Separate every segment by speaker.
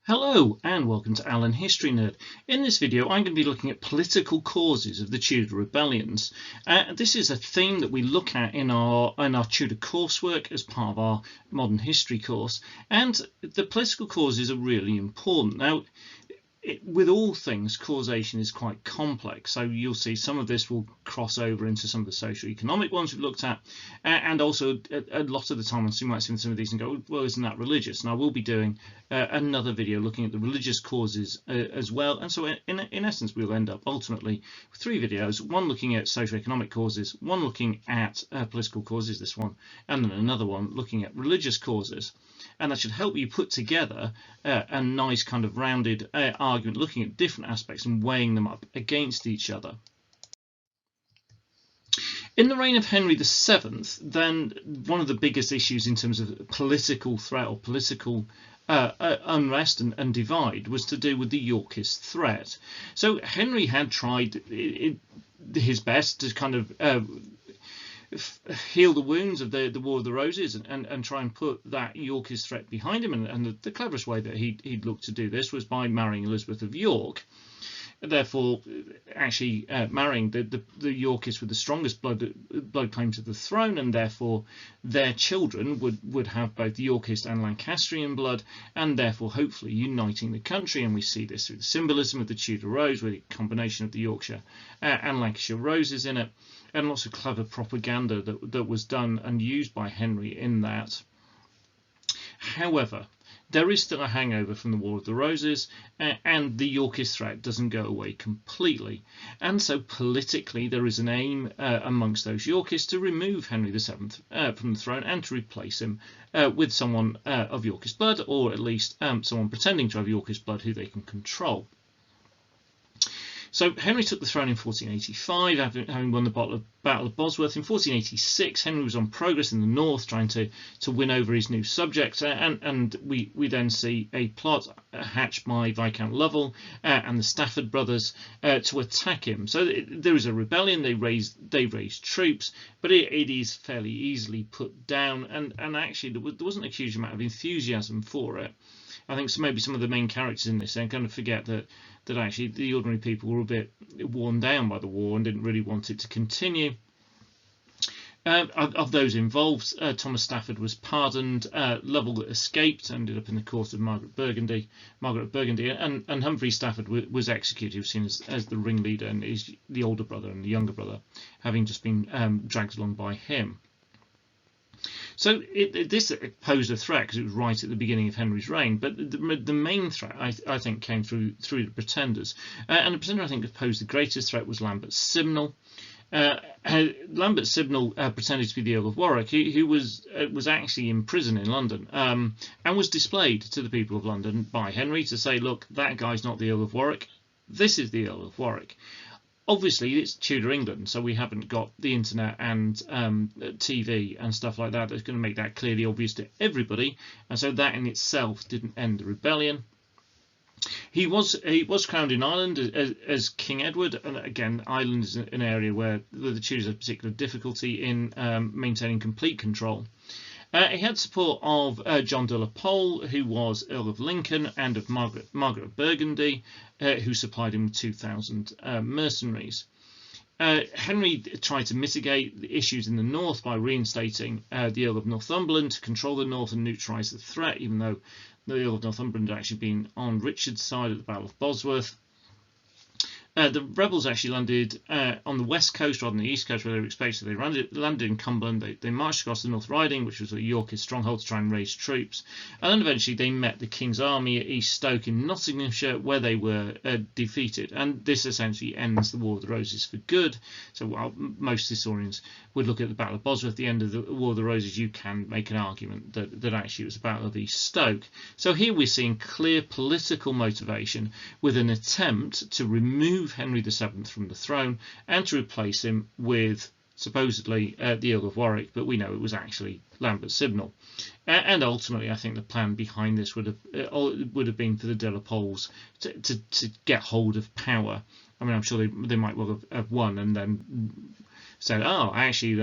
Speaker 1: Hello and welcome to Alan History Nerd. In this video I'm going to be looking at political causes of the Tudor rebellions. This is a theme that we look at in our Tudor coursework as part of our modern history course, and the political causes are really important. Now, with all things, causation is quite complex, so you'll see some of this will cross over into some of the socio-economic ones we've looked at, and also a lot of the time you might see some of these and go, well, isn't that religious? And I will be doing another video looking at the religious causes as well, and so in essence we'll end up ultimately with three videos, one looking at socio-economic causes, one looking at political causes, this one, and then another one looking at religious causes. And that should help you put together a nice kind of rounded argument, looking at different aspects and weighing them up against each other. In the reign of Henry VII, then one of the biggest issues in terms of political threat or political unrest and divide was to do with the Yorkist threat. So Henry had tried his best to kind of heal the wounds of the War of the Roses and try and put that Yorkist threat behind him. And the cleverest way that he'd looked to do this was by marrying Elizabeth of York. Therefore, actually marrying the Yorkists with the strongest blood claim to the throne, and therefore their children would have both Yorkist and Lancastrian blood, and therefore hopefully uniting the country. And we see this through the symbolism of the Tudor rose, with a combination of the Yorkshire and Lancashire roses in it, and lots of clever propaganda that was done and used by Henry in that. However, there is still a hangover from the War of the Roses, and the Yorkist threat doesn't go away completely. And so politically there is an aim amongst those Yorkists to remove Henry VII from the throne and to replace him with someone of Yorkist blood, or at least someone pretending to have Yorkist blood who they can control. So Henry took the throne in 1485, having won the Battle of Bosworth. In 1486, Henry was on progress in the north, trying to win over his new subjects, and we then see a plot hatched by Viscount Lovell and the Stafford brothers to attack him. So there is a rebellion. They raised troops, but it is fairly easily put down, and actually there wasn't a huge amount of enthusiasm for it. I think maybe some of the main characters in this kind of forget that actually the ordinary people were a bit worn down by the war and didn't really want it to continue. Of those involved, Thomas Stafford was pardoned, Lovell escaped, ended up in the court of Margaret of Burgundy, and Humphrey Stafford was executed. He was seen as the ringleader, and is the older brother and the younger brother having just been dragged along by him. So this posed a threat because it was right at the beginning of Henry's reign, but the main threat I think came through the Pretenders, and the Pretender I think that posed the greatest threat was Lambert Simnel. Lambert Simnel pretended to be the Earl of Warwick, who was actually in prison in London, and was displayed to the people of London by Henry to say, look, that guy's not the Earl of Warwick, this is the Earl of Warwick. Obviously, it's Tudor England, so we haven't got the internet and TV and stuff like that that's going to make that clearly obvious to everybody, and so that in itself didn't end the rebellion. He was crowned in Ireland as King Edward, and again, Ireland is an area where the Tudors had particular difficulty in maintaining complete control. He had support of John de la Pole, who was Earl of Lincoln, and of Margaret of Burgundy, who supplied him with 2,000 mercenaries. Henry tried to mitigate the issues in the north by reinstating the Earl of Northumberland to control the north and neutralise the threat, even though the Earl of Northumberland had actually been on Richard's side at the Battle of Bosworth. The rebels actually landed on the west coast rather than the east coast where they were expected. So they landed in Cumberland. They marched across the North Riding, which was a Yorkist stronghold, to try and raise troops. And then eventually they met the King's Army at East Stoke in Nottinghamshire, where they were defeated. And this essentially ends the War of the Roses for good. So while most historians would look at the Battle of Bosworth, the end of the War of the Roses, you can make an argument that actually it was the Battle of East Stoke. So here we're seeing clear political motivation with an attempt to remove Henry VII from the throne and to replace him with supposedly the Earl of Warwick, but we know it was actually Lambert Simnel. And ultimately, I think the plan behind this would have been for the de la Poles to get hold of power. I mean, I'm sure they might well have won and then said, oh, actually,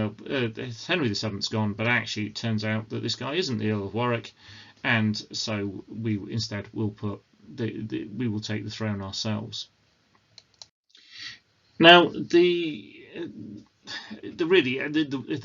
Speaker 1: Henry VII's gone, but actually it turns out that this guy isn't the Earl of Warwick, and so we instead will put we will take the throne ourselves. Now the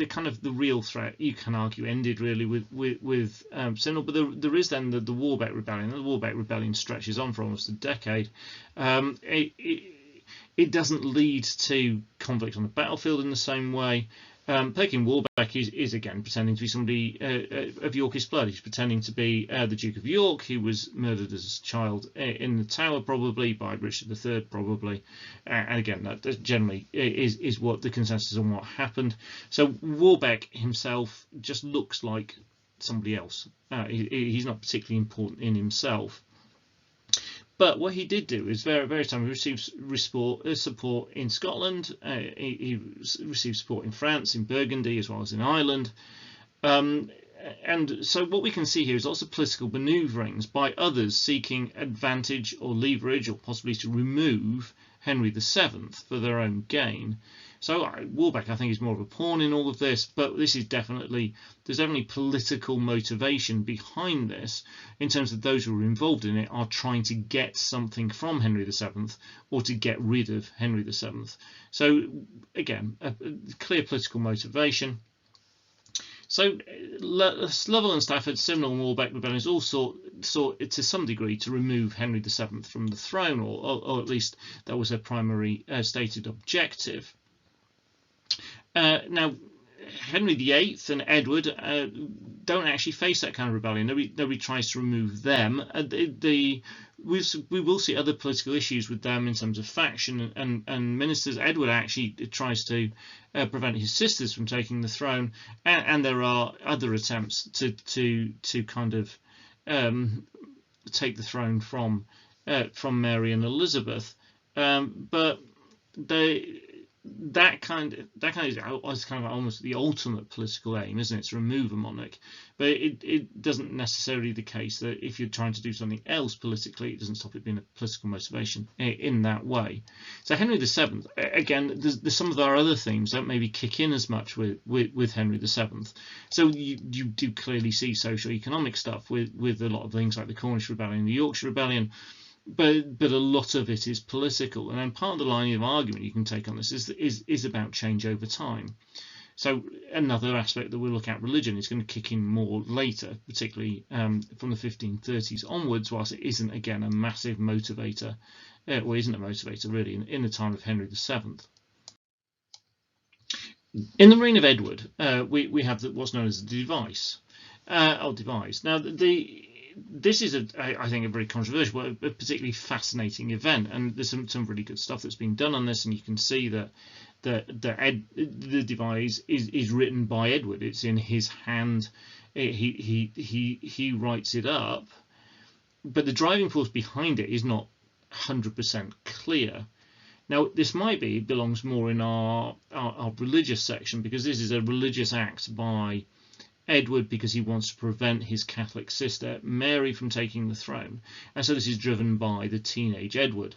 Speaker 1: kind of the real threat, you can argue, ended really with Simnel, but there is then the Warback Rebellion. The Warback Rebellion stretches on for almost a decade. It doesn't lead to conflict on the battlefield in the same way. Perkin Warback is again pretending to be somebody of Yorkist blood. He's pretending to be the Duke of York, who was murdered as a child in the Tower, probably by Richard III, probably. And again, that generally is what the consensus on what happened. So Warback himself just looks like somebody else. He's not particularly important in himself. But what he did do is various times he received support in Scotland. He received support in France, in Burgundy, as well as in Ireland. And so what we can see here is lots of political manoeuvrings by others seeking advantage or leverage, or possibly to remove Henry VII for their own gain. So Warback, I think, is more of a pawn in all of this, but there's definitely political motivation behind this, in terms of those who are involved in it are trying to get something from Henry VII or to get rid of Henry VII. So again, a clear political motivation. So Lovell and Stafford, Simnel and Warback Rebellions all sought to some degree to remove Henry VII from the throne, or at least that was their primary stated objective. Now, Henry VIII and Edward don't actually face that kind of rebellion. Nobody tries to remove them. We will see other political issues with them in terms of faction and ministers. Edward actually tries to prevent his sisters from taking the throne, and there are other attempts to kind of take the throne from Mary and Elizabeth, but that kind of almost the ultimate political aim, isn't it? To remove a monarch, but it doesn't necessarily the case that if you're trying to do something else politically, it doesn't stop it being a political motivation in that way. So Henry VII, again, there's some of our other themes don't maybe kick in as much with Henry VII. So you do clearly see socio-economic stuff with a lot of things like the Cornish Rebellion, the Yorkshire Rebellion. But a lot of it is political, and then part of the line of argument you can take on this is about change over time. So another aspect that we'll look at, religion, is going to kick in more later, particularly from the 1530s onwards, whilst it isn't again a massive motivator, or isn't a motivator really in the time of Henry VII. In the reign of Edward, we have what's known as the device. Now this is I think a very controversial, but a particularly fascinating event, and there's some really good stuff that's been done on this, and you can see that the device is written by Edward. It's in his hand. He writes it up, but the driving force behind it is not 100% clear. Now this belongs more in our religious section, because this is a religious act by Edward, because he wants to prevent his Catholic sister Mary from taking the throne, and so this is driven by the teenage Edward.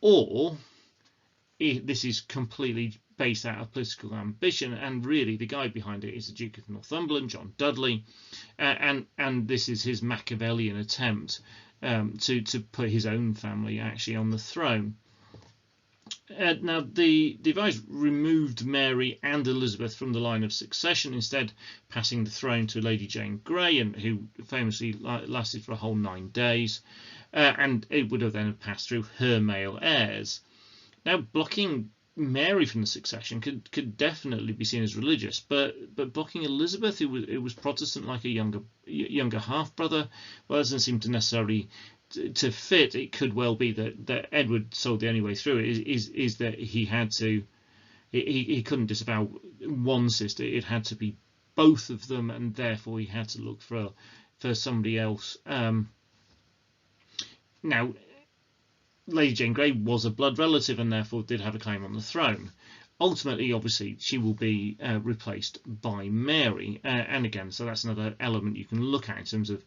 Speaker 1: Or this is completely based out of political ambition, and really the guy behind it is the Duke of Northumberland, John Dudley, and this is his Machiavellian attempt to put his own family actually on the throne. Now the device removed Mary and Elizabeth from the line of succession, instead passing the throne to Lady Jane Grey, and who famously lasted for a whole 9 days, and it would have then passed through her male heirs. Now blocking Mary from the succession could definitely be seen as religious, but blocking Elizabeth, who was Protestant, like a younger half brother, well, doesn't seem to necessarily to fit. It could well be that Edward saw the only way through it is that he had to, he couldn't disavow one sister, it had to be both of them, and therefore he had to look for somebody else. Now Lady Jane Grey was a blood relative and therefore did have a claim on the throne. Ultimately, obviously, she will be replaced by Mary, and again, so that's another element you can look at in terms of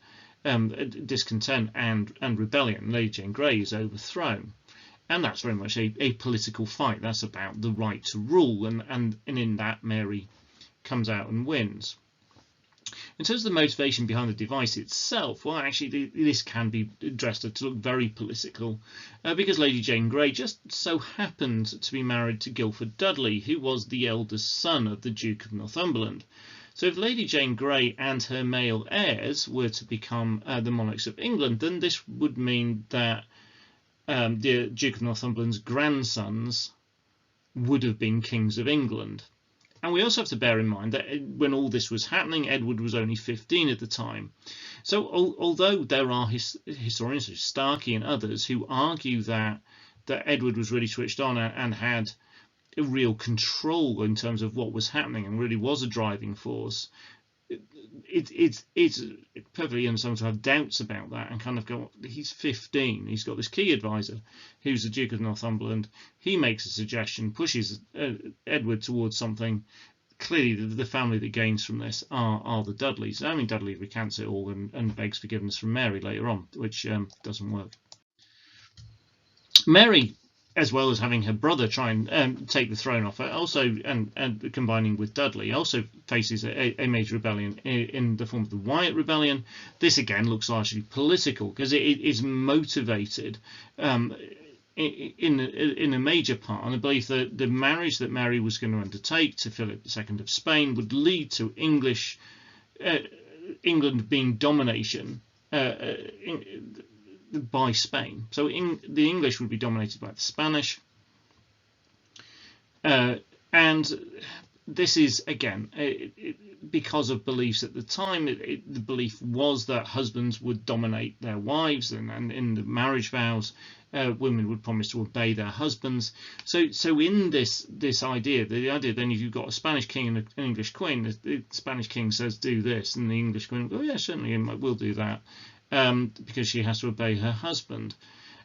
Speaker 1: discontent and rebellion. Lady Jane Grey is overthrown, and that's very much a political fight. That's about the right to rule, and in that Mary comes out and wins. In terms of the motivation behind the device itself, well, actually, this can be addressed to look very political, because Lady Jane Grey just so happened to be married to Guildford Dudley, who was the eldest son of the Duke of Northumberland. So if Lady Jane Grey and her male heirs were to become the monarchs of England, then this would mean that the Duke of Northumberland's grandsons would have been kings of England. And we also have to bear in mind that when all this was happening, Edward was only 15 at the time. So although there are historians such as Starkey and others who argue that Edward was really switched on and had a real control in terms of what was happening and really was a driving force, it's perfectly understandable to have doubts about that and kind of go, he's 15, he's got this key advisor who's the Duke of Northumberland, he makes a suggestion, pushes Edward towards something. Clearly the family that gains from this are the Dudleys. I mean, Dudley recants it all and begs forgiveness from Mary later on, which doesn't work. Mary, as well as having her brother try and take the throne off her, also and combining with Dudley, also faces a major rebellion in the form of the Wyatt Rebellion. This again looks largely political because it is motivated in a major part on the belief that the marriage that Mary was going to undertake to Philip II of Spain would lead to England being domination by Spain. So the English would be dominated by the Spanish, and this is again because of beliefs at the time. The belief was that husbands would dominate their wives, and in the marriage vows, women would promise to obey their husbands. So in this idea, the idea then if you've got a Spanish king and an English queen, the Spanish king says do this, and the English queen will go, yeah, certainly we'll do that. Because she has to obey her husband.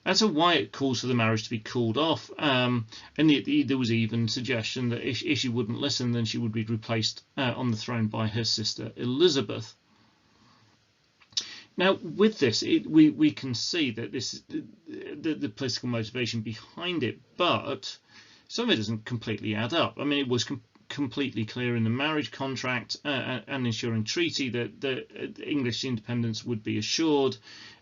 Speaker 1: And so Wyatt calls for the marriage to be called off, and there was even suggestion that if she wouldn't listen, then she would be replaced on the throne by her sister Elizabeth. Now, with this, we can see that this the political motivation behind it, but some of it doesn't completely add up. I mean, it was completely clear in the marriage contract and ensuring treaty that the English independence would be assured.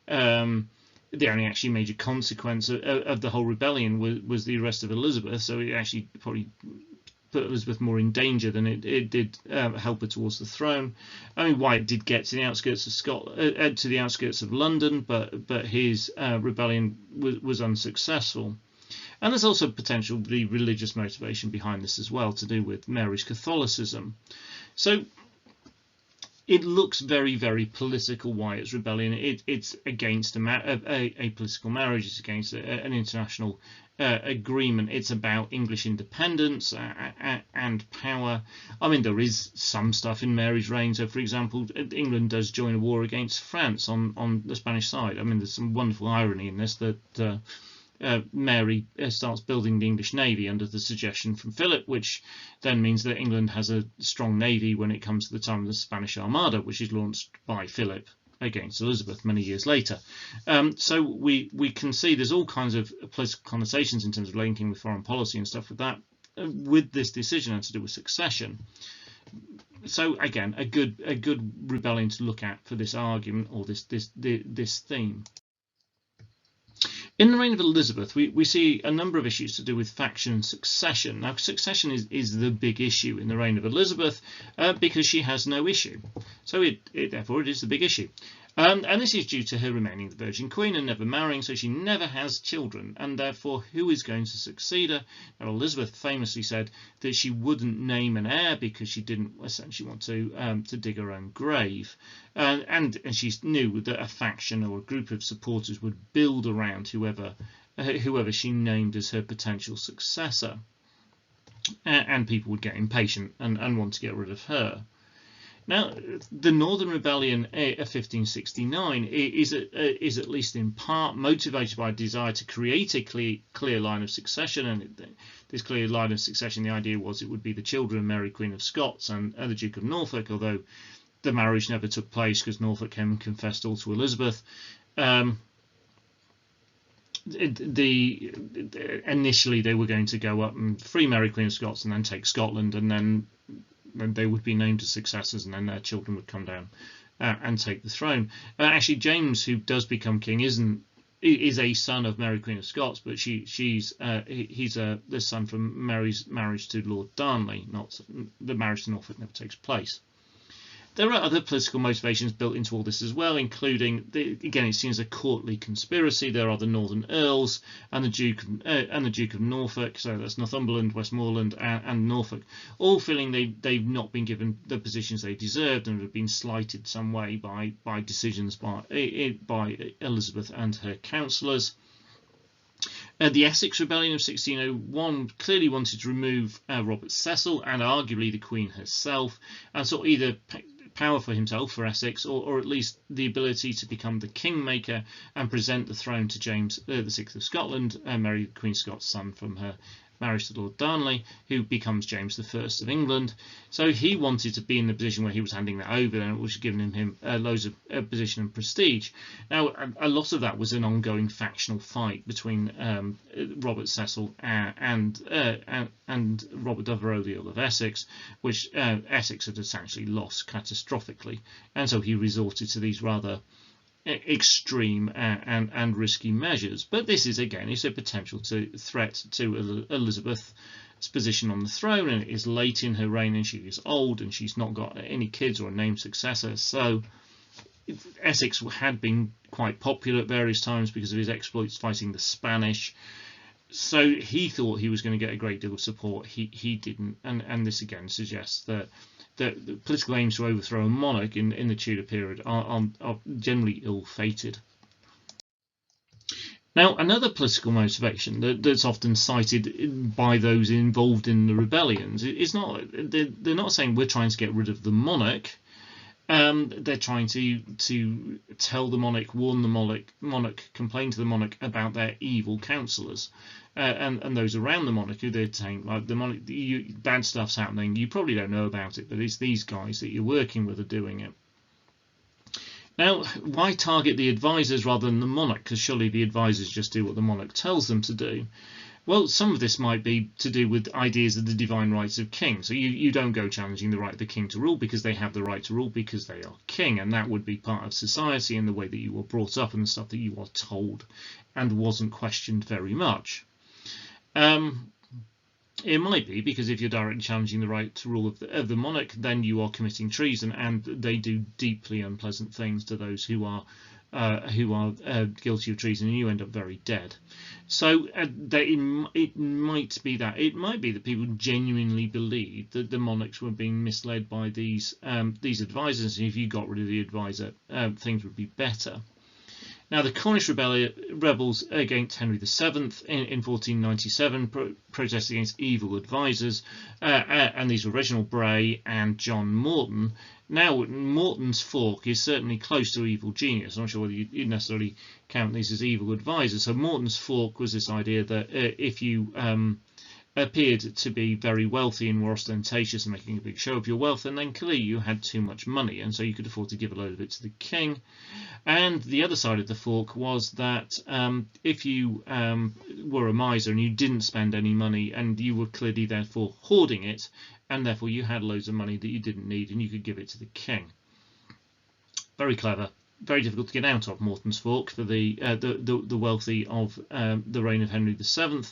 Speaker 1: The only actually major consequence of the whole rebellion was the arrest of Elizabeth, so it actually probably put Elizabeth more in danger than it did help her towards the throne. I mean, Wyatt did get to the outskirts of Scotland, to the outskirts of London, but his rebellion was unsuccessful. And there's also potentially religious motivation behind this as well, to do with Mary's Catholicism. So it looks very, very political, Wyatt's rebellion. It's against a political marriage. It's against an international agreement. It's about English independence and power. I mean, there is some stuff in Mary's reign. So, for example, England does join a war against France on the Spanish side. I mean, there's some wonderful irony in this that Mary starts building the English navy under the suggestion from Philip, which then means that England has a strong navy when it comes to the time of the Spanish Armada, which is launched by Philip against Elizabeth many years later. So we can see there's all kinds of political connotations in terms of linking with foreign policy and stuff with that, with this decision and to do with succession. So again, a good rebellion to look at for this argument or this theme. In the reign of Elizabeth, we see a number of issues to do with faction and succession. Now, succession is the big issue in the reign of Elizabeth because she has no issue. So therefore it is the big issue. And this is due to her remaining the Virgin Queen and never marrying, so she never has children, and therefore who is going to succeed her? Now, Elizabeth famously said that she wouldn't name an heir because she didn't essentially want to dig her own grave, and she knew that a faction or a group of supporters would build around whoever she named as her potential successor, and people would get impatient and want to get rid of her. Now, the Northern Rebellion of 1569 is at least in part motivated by a desire to create a clear line of succession, and this clear line of succession, the idea was it would be the children of Mary Queen of Scots and the Duke of Norfolk, although the marriage never took place because Norfolk came and confessed all to Elizabeth. Initially they were going to go up and free Mary Queen of Scots and then take Scotland, and then then they would be named as successors, and then their children would come down and take the throne. Actually, James, who does become king, is a son of Mary Queen of Scots, but he's the son from Mary's marriage to Lord Darnley. Not the marriage to Norfolk never takes place. There are other political motivations built into all this as well, including again, it seems a courtly conspiracy. There are the Northern Earls and the Duke of Norfolk, so that's Northumberland, Westmoreland, and Norfolk, all feeling they've not been given the positions they deserved and have been slighted some way by decisions by Elizabeth and her councillors. The Essex Rebellion of 1601 clearly wanted to remove Robert Cecil and arguably the Queen herself, and sought either power for himself, for Essex, or at least the ability to become the kingmaker and present the throne to James VI of Scotland, Mary Queen of Scots' son from her marriage to Lord Darnley, who becomes James I of England. So he wanted to be in the position where he was handing that over, and it was giving him loads of position and prestige. Now, a lot of that was an ongoing factional fight between Robert Cecil and Robert Devereux, the Earl of Essex, which Essex had essentially lost catastrophically, and so he resorted to these rather extreme and risky measures. But this is again a potential threat to Elizabeth's position on the throne, and it is late in her reign and she is old and she's not got any kids or a named successor. So Essex had been quite popular at various times because of his exploits fighting the Spanish. So he thought he was going to get a great deal of support. He didn't, and this again suggests that the political aims to overthrow a monarch in the Tudor period are generally ill-fated. Now, another political motivation that's often cited by those involved in the rebellions is they're not saying we're trying to get rid of the monarch. They're trying to tell the monarch, warn the monarch, complain to the monarch about their evil councillors and those around the monarch who they're saying, like, the monarch, bad stuff's happening. You probably don't know about it, but it's these guys that you're working with are doing it. Now, why target the advisors rather than the monarch? Because surely the advisors just do what the monarch tells them to do. Well, some of this might be to do with ideas of the divine rights of kings. So you don't go challenging the right of the king to rule because they have the right to rule because they are king, and that would be part of society and the way that you were brought up and the stuff that you are told and wasn't questioned very much. It might be because if you're directly challenging the right to rule of the monarch, then you are committing treason, and they do deeply unpleasant things to those who are guilty of treason, and you end up very dead. So it might be that people genuinely believed that the monarchs were being misled by these advisors, and if you got rid of the advisor, things would be better. Now, the Cornish rebels against Henry VII in 1497 protested against evil advisors, and these were Reginald Bray and John Morton. Now, Morton's fork is certainly close to evil genius. I'm not sure whether you'd necessarily count these as evil advisors. So Morton's fork was this idea that if you appeared to be very wealthy and were ostentatious and making a big show of your wealth, and then clearly you had too much money, and so you could afford to give a load of it to the king. And the other side of the fork was that if you were a miser and you didn't spend any money, and you were clearly therefore hoarding it, and therefore you had loads of money that you didn't need, and you could give it to the king. Very clever. Very difficult to get out of Morton's fork for the wealthy of the reign of Henry VII.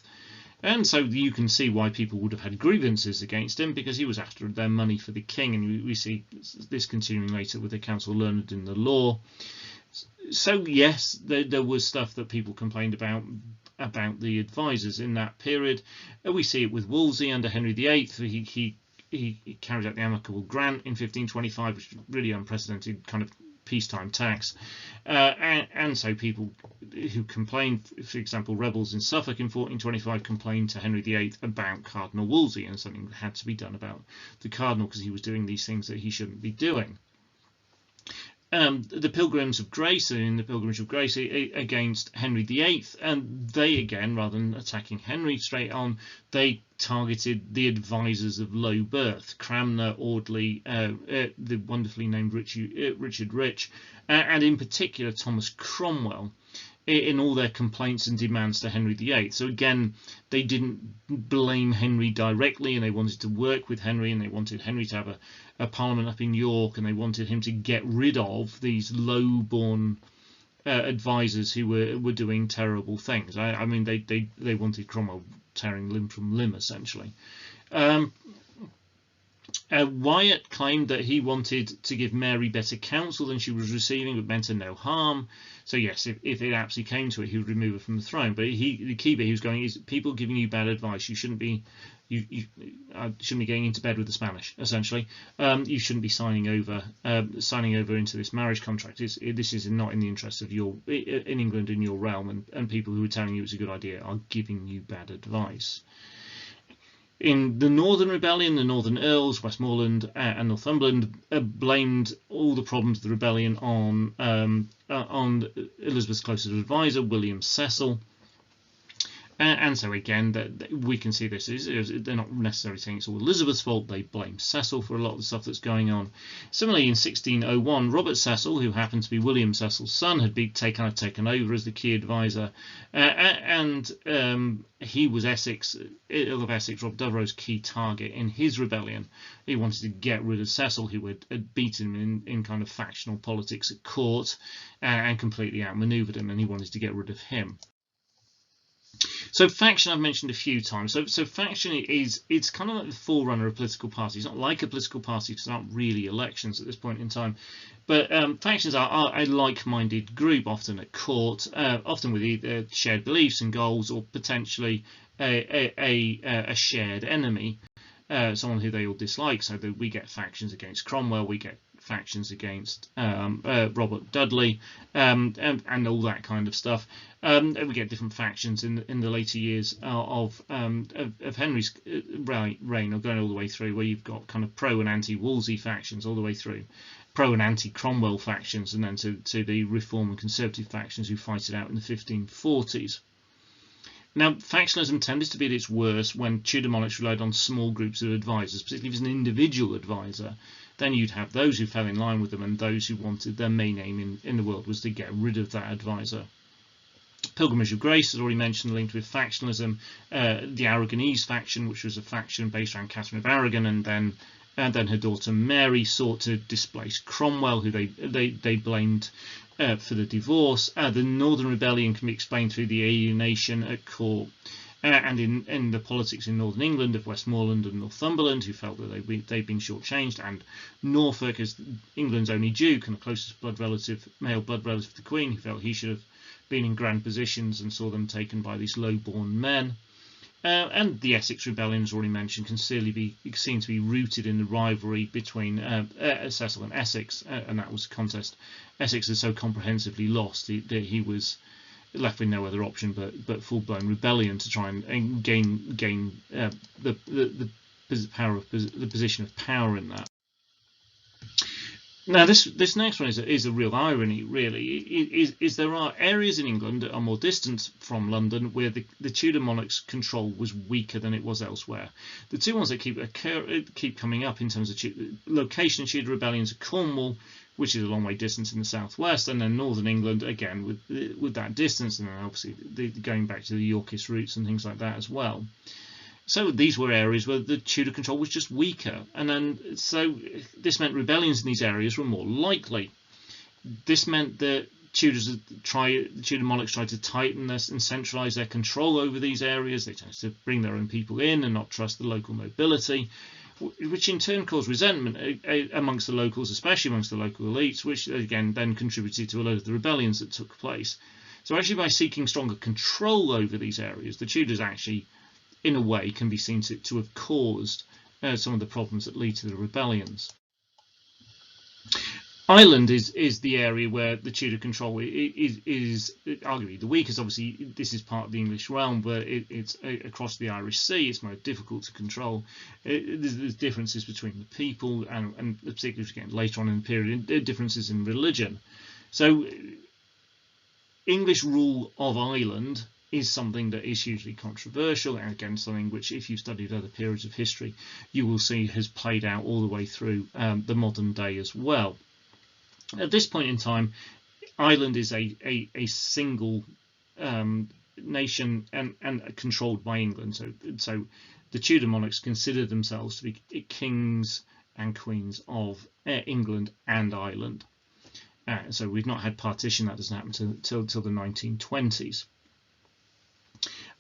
Speaker 1: And so you can see why people would have had grievances against him, because he was after their money for the king, and we see this continuing later with the council learned in the law. So yes, there was stuff that people complained about the advisors in that period. We see it with Wolsey under Henry VIII. He carried out the amicable grant in 1525, which was really unprecedented kind of peacetime tax, and so people who complained, for example, rebels in Suffolk in 1425 complained to Henry VIII about Cardinal Wolsey, and something had to be done about the cardinal because he was doing these things that he shouldn't be doing. The Pilgrims of Grace, in the Pilgrimage of Grace against Henry VIII, and they again, rather than attacking Henry straight on, they targeted the advisors of low birth, Cranmer, Audley, the wonderfully named Richard Rich, and in particular Thomas Cromwell. in all their complaints and demands to Henry VIII. So again, they didn't blame Henry directly, and they wanted to work with Henry, and they wanted Henry to have a parliament up in York, and they wanted him to get rid of these low-born advisors who were doing terrible things. I mean, they wanted Cromwell tearing limb from limb, essentially. Wyatt claimed that he wanted to give Mary better counsel than she was receiving, but meant her no harm. So yes, if it actually came to it, he would remove her from the throne. But the key bit he was going is, people giving you bad advice, you shouldn't be shouldn't be getting into bed with the Spanish. Essentially, you shouldn't be signing over into this marriage contract. This is not in the interest of in England, in your realm, and people who are telling you it's a good idea are giving you bad advice. In the Northern Rebellion, the Northern Earls, Westmoreland and Northumberland blamed all the problems of the rebellion on Elizabeth's closest advisor, William Cecil. And so again, we can see this they're not necessarily saying it's all Elizabeth's fault. They blame Cecil for a lot of the stuff that's going on. Similarly, in 1601, Robert Cecil, who happened to be William Cecil's son, had been taken over as the key advisor, and he was Earl of Essex, Rob Devereux's key target in his rebellion. He wanted to get rid of Cecil, who had beaten him in kind of factional politics at court and completely outmaneuvered him, and he wanted to get rid of him. So faction I've mentioned a few times. So faction it's kind of like the forerunner of political parties. It's not like a political party because there aren't really elections at this point in time. But factions are a like-minded group, often at court, often with either shared beliefs and goals, or potentially a shared enemy, someone who they all dislike. So that we get factions against Cromwell, we get factions against Robert Dudley, and all that kind of stuff. We get different factions in the later years of Henry's reign, or going all the way through, where you've got kind of pro and anti-Wolsey factions all the way through, pro and anti-Cromwell factions, and then to the Reform and Conservative factions who fight it out in the 1540s. Now, factionalism tended to be at its worst when Tudor monarchs relied on small groups of advisors, particularly if it was an individual advisor. Then you'd have those who fell in line with them, and those who wanted their main aim in the world was to get rid of that advisor. Pilgrimage of Grace, as already mentioned, linked with factionalism. The Aragonese faction, which was a faction based around Catherine of Aragon, and then her daughter Mary, sought to displace Cromwell, who they blamed for the divorce. The Northern Rebellion can be explained through the alienation at court and in the politics in Northern England of Westmoreland and Northumberland, who felt that they'd been shortchanged, and Norfolk as England's only duke and the closest male blood relative to the Queen, who felt he should have been in grand positions, and saw them taken by these low-born men. And the Essex Rebellion, as already mentioned, can be seen to be rooted in the rivalry between Cecil and Essex, and that was a contest Essex had so comprehensively lost that he was left with no other option but full-blown rebellion to try and gain the position of power in that. Now, this next one is a real irony, really. Is there are areas in England that are more distant from London where the Tudor monarch's control was weaker than it was elsewhere. The two ones that keep coming up in terms of location of Tudor rebellions are Cornwall, which is a long way distance in the southwest, and then northern England, again with that distance, and then obviously going back to the Yorkist roots and things like that as well. So these were areas where the Tudor control was just weaker, and then so this meant rebellions in these areas were more likely. This meant that the Tudor monarchs tried to tighten this and centralise their control over these areas. They tended to bring their own people in and not trust the local nobility, which in turn caused resentment amongst the locals, especially amongst the local elites, which again then contributed to a lot of the rebellions that took place. So actually, by seeking stronger control over these areas, the Tudors actually, in a way, can be seen to have caused some of the problems that lead to the rebellions. Ireland is the area where the Tudor control is arguably the weakest. Obviously, this is part of the English realm, but it's across the Irish Sea. It's more difficult to control. There's differences between the people, and particularly again later on in the period, differences in religion. So, English rule of Ireland is something that is hugely controversial, and again something which, if you've studied other periods of history, you will see has played out all the way through the modern day as well. At this point in time, Ireland is a single nation and controlled by England. So the Tudor monarchs considered themselves to be kings and queens of England and Ireland. So we've not had partition. That doesn't happen till the 1920s.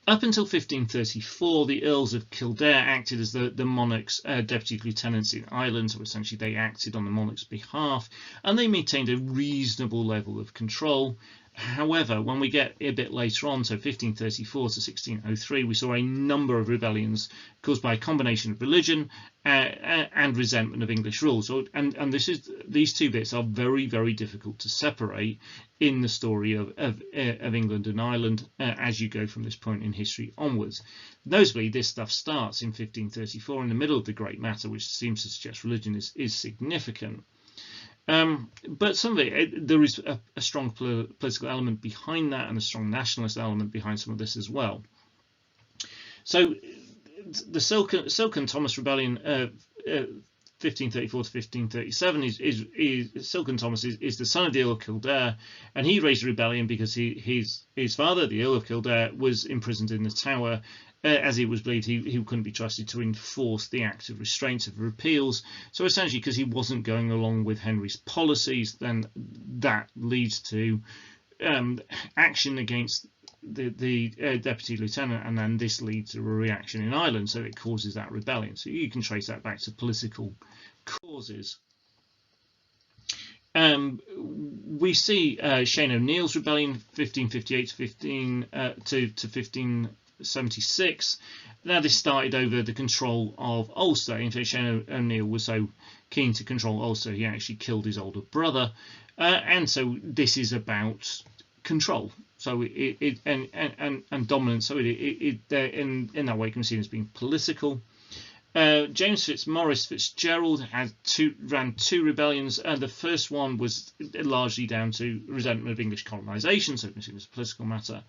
Speaker 1: Up until 1534, the Earls of Kildare acted as the monarch's deputy lieutenants in Ireland, so essentially they acted on the monarch's behalf, and they maintained a reasonable level of control. However, when we get a bit later on, so 1534 to 1603, we saw a number of rebellions caused by a combination of religion and resentment of English rule. So, and these two bits are very, very difficult to separate in the story of England and Ireland as you go from this point in history onwards. Notably, this stuff starts in 1534 in the middle of the Great Matter, which seems to suggest religion is significant. But some of it, there is a strong political element behind that and a strong nationalist element behind some of this as well. So the Silken Thomas Rebellion, 1534 to 1537, is Silken Thomas is the son of the Earl of Kildare, and he raised a rebellion because his father, the Earl of Kildare, was imprisoned in the Tower. As it was believed he couldn't be trusted to enforce the Act of Restraint of Repeals. So essentially, because he wasn't going along with Henry's policies, then that leads to action against the deputy lieutenant, and then this leads to a reaction in Ireland, so it causes that rebellion. So you can trace that back to political causes. We see Shane O'Neill's rebellion, 1558 to 1576. Now this started over the control of Ulster. In fact, Shane O'Neill was so keen to control Ulster he actually killed his older brother, and so this is about control. So and dominance. So in that way can be seen as being political. James Fitzgerald ran two rebellions, and the first one was largely down to resentment of English colonisation, so it was a political matter.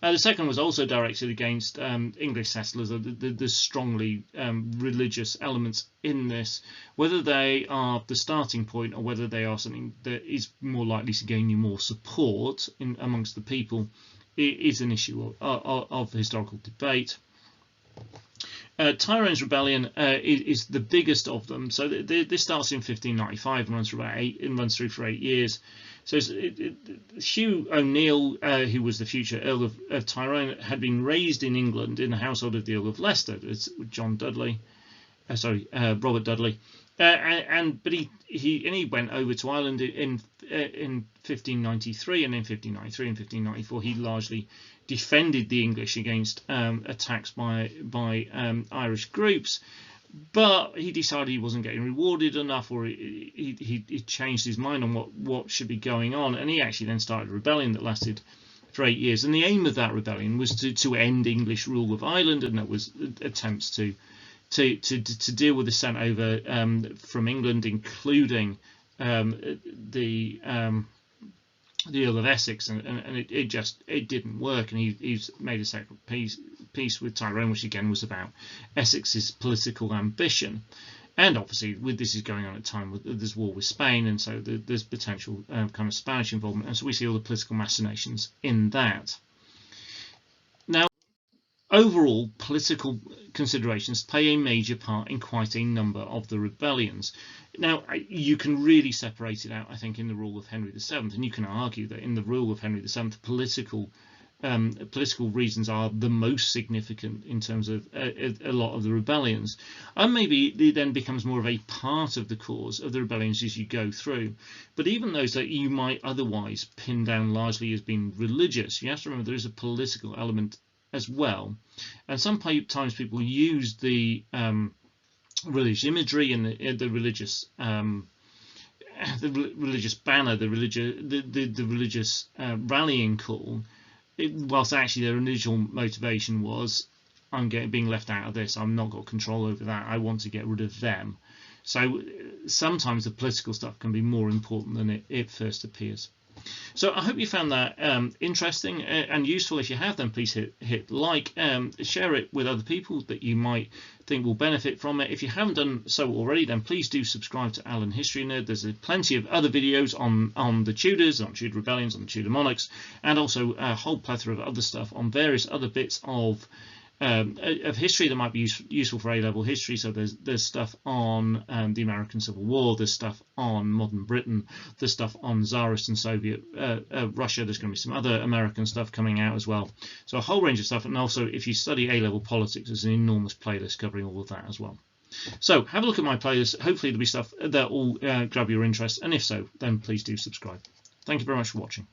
Speaker 1: The second was also directed against English settlers. There's strongly religious elements in this. Whether they are the starting point or whether they are something that is more likely to gain you more support amongst the people is an issue of historical debate. Tyrone's Rebellion is the biggest of them. So this starts in 1595 and runs through for 8 years. So Hugh ONeill, who was the future Earl of Tyrone, had been raised in England in the household of the Earl of Leicester, Robert Dudley, but he went over to Ireland in 1593, and in 1593 and 1594 he largely defended the English against attacks by Irish groups, but he decided he wasn't getting rewarded enough, or he changed his mind on what should be going on, and he actually then started a rebellion that lasted for 8 years. And the aim of that rebellion was to end English rule of Ireland, and there was attempts to deal with the sent over from England, including the Earl of Essex, and it didn't work, and he's made a separate peace with Tyrone, which again was about Essex's political ambition. And obviously, this is going on at a time where there's war with Spain, and so there's potential kind of Spanish involvement, and so we see all the political machinations in that. Now, overall, political considerations play a major part in quite a number of the rebellions. Now, you can really separate it out, I think, in the rule of Henry VII, and you can argue that in the rule of Henry VII, political reasons are the most significant in terms of a lot of the rebellions, and maybe it then becomes more of a part of the cause of the rebellions as you go through. But even those that you might otherwise pin down largely as being religious, you have to remember there is a political element as well, and sometimes people use the religious imagery and the religious banner, the religious rallying call, whilst actually their initial motivation was, I'm being left out of this, I've not got control over that, I want to get rid of them. So sometimes the political stuff can be more important than it first appears. So I hope you found that interesting and useful. If you have, then please hit like, share it with other people that you might think will benefit from it. If you haven't done so already, then please do subscribe to Alan History Nerd. There's plenty of other videos on the Tudors, on Tudor rebellions, on the Tudor monarchs, and also a whole plethora of other stuff on various other bits of history that might be useful for A-level history. So there's stuff on the American Civil War, there's stuff on modern Britain, there's stuff on Tsarist and Soviet Russia. There's going to be some other American stuff coming out as well. So a whole range of stuff. And also, if you study A-level politics, there's an enormous playlist covering all of that as well. So have a look at my playlist. Hopefully there'll be stuff that will grab your interest. And if so, then please do subscribe. Thank you very much for watching.